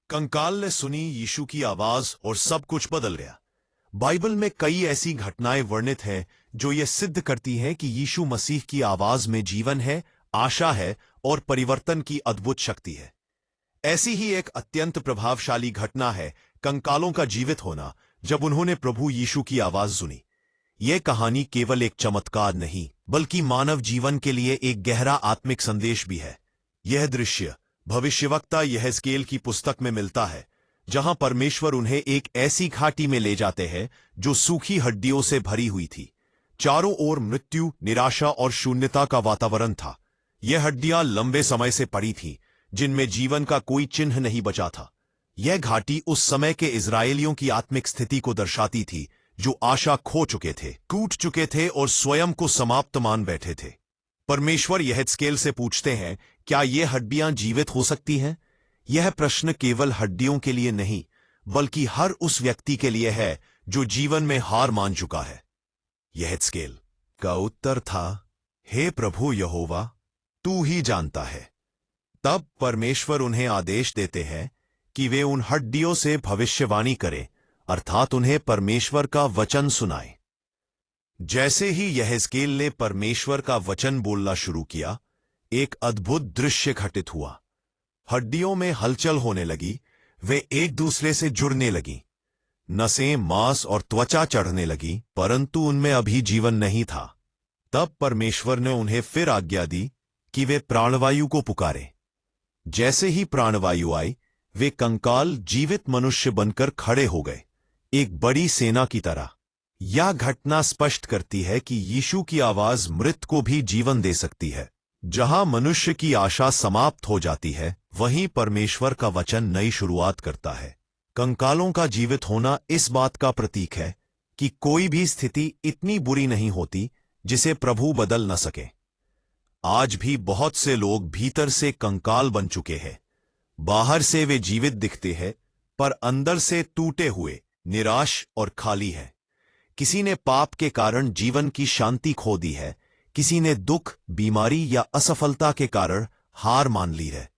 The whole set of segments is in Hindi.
कंकाल ने सुनी यीशु की आवाज और सब कुछ बदल गया। बाइबल में कई ऐसी घटनाएं वर्णित हैं जो ये सिद्ध करती हैं कि यीशु मसीह की आवाज में जीवन है, आशा है और परिवर्तन की अद्भुत शक्ति है। ऐसी ही एक अत्यंत प्रभावशाली घटना है कंकालों का जीवित होना, जब उन्होंने प्रभु यीशु की आवाज सुनी। यह कहानी केवल एक चमत्कार नहीं, बल्कि मानव जीवन के लिए एक गहरा आत्मिक संदेश भी है। यह दृश्य भविष्यवक्ता यहेजकेल की पुस्तक में मिलता है, जहां परमेश्वर उन्हें एक ऐसी घाटी में ले जाते हैं जो सूखी हड्डियों से भरी हुई थी। चारों ओर मृत्यु, निराशा और शून्यता का वातावरण था। यह हड्डियां लंबे समय से पड़ी थीं, जिनमें जीवन का कोई चिन्ह नहीं बचा था। यह घाटी उस समय के इजरायलियों की आत्मिक स्थिति को दर्शाती थी, जो आशा खो चुके थे, टूट चुके थे और स्वयं को समाप्त मान बैठे थे। परमेश्वर यहेजकेल से पूछते हैं, क्या ये हड्डियां जीवित हो सकती हैं? यह प्रश्न केवल हड्डियों के लिए नहीं, बल्कि हर उस व्यक्ति के लिए है जो जीवन में हार मान चुका है। यहेजकेल का उत्तर था, हे प्रभु यहोवा, तू ही जानता है। तब परमेश्वर उन्हें आदेश देते हैं कि वे उन हड्डियों से भविष्यवाणी करें, अर्थात उन्हें परमेश्वर का वचन सुनाएं। जैसे ही यहेजकेल ने परमेश्वर का वचन बोलना शुरू किया, एक अद्भुत दृश्य घटित हुआ। हड्डियों में हलचल होने लगी, वे एक दूसरे से जुड़ने लगीं। नसें, मांस और त्वचा चढ़ने लगी, परंतु उनमें अभी जीवन नहीं था। तब परमेश्वर ने उन्हें फिर आज्ञा दी कि वे प्राणवायु को पुकारें। जैसे ही प्राणवायु आई, वे कंकाल जीवित मनुष्य बनकर खड़े हो गए, एक बड़ी सेना की तरह। यह घटना स्पष्ट करती है कि यीशु की आवाज मृत को भी जीवन दे सकती है। जहां मनुष्य की आशा समाप्त हो जाती है, वहीं परमेश्वर का वचन नई शुरुआत करता है। कंकालों का जीवित होना इस बात का प्रतीक है कि कोई भी स्थिति इतनी बुरी नहीं होती जिसे प्रभु बदल न सके। आज भी बहुत से लोग भीतर से कंकाल बन चुके हैं। बाहर से वे जीवित दिखते हैं, पर अंदर से टूटे हुए, निराश और खाली हैं। किसी ने पाप के कारण जीवन की शांति खो दी है, किसी ने दुख, बीमारी या असफलता के कारण हार मान ली है।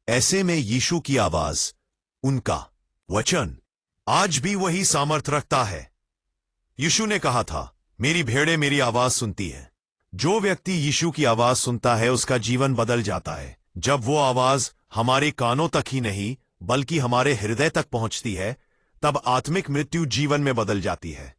ऐसे में यीशु की आवाज, उनका वचन, आज भी वही सामर्थ्य रखता है। यीशु ने कहा था, मेरी भेड़ें मेरी आवाज सुनती हैं। जो व्यक्ति यीशु की आवाज सुनता है, उसका जीवन बदल जाता है। जब वो आवाज हमारे कानों तक ही नहीं, बल्कि हमारे हृदय तक पहुंचती है, तब आत्मिक मृत्यु जीवन में बदल जाती है।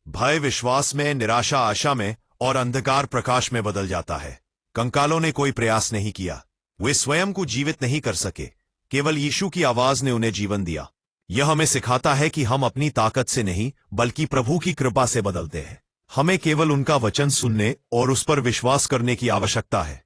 भय विश्वास में, निराशा आशा में और अंधकार प्रकाश में बदल जाता है। कंकालों ने कोई प्रयास नहीं किया, वे स्वयं को जीवित नहीं कर सके, केवल यीशु की आवाज ने उन्हें जीवन दिया। यह हमें सिखाता है कि हम अपनी ताकत से नहीं, बल्कि प्रभु की कृपा से बदलते हैं। हमें केवल उनका वचन सुनने और उस पर विश्वास करने की आवश्यकता है।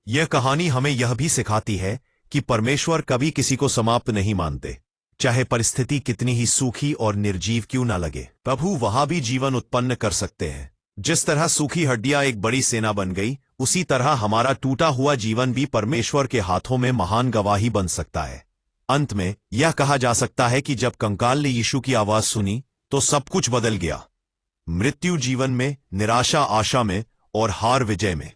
यह कहानी हमें यह भी सिखाती है कि परमेश्वर कभी किसी को समाप्त नहीं मानते। चाहे परिस्थिति कितनी ही सूखी और निर्जीव क्यों न लगे, प्रभु वहां भी जीवन उत्पन्न कर सकते हैं। जिस तरह सूखी हड्डियां एक बड़ी सेना बन गई, उसी तरह हमारा टूटा हुआ जीवन भी परमेश्वर के हाथों में महान गवाही बन सकता है। अंत में यह कहा जा सकता है कि जब कंकाल ने यीशु की आवाज सुनी, तो सब कुछ बदल गया। मृत्यु जीवन में, निराशा आशा में और हार विजय में।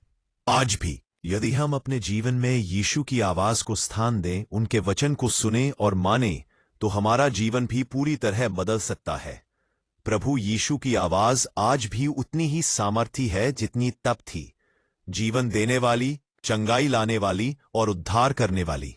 आज भी यदि हम अपने जीवन में यीशु की आवाज को स्थान दें, उनके वचन को सुने और माने, तो हमारा जीवन भी पूरी तरह बदल सकता है। प्रभु यीशु की आवाज आज भी उतनी ही सामर्थी है जितनी तब थी, जीवन देने वाली, चंगाई लाने वाली और उद्धार करने वाली।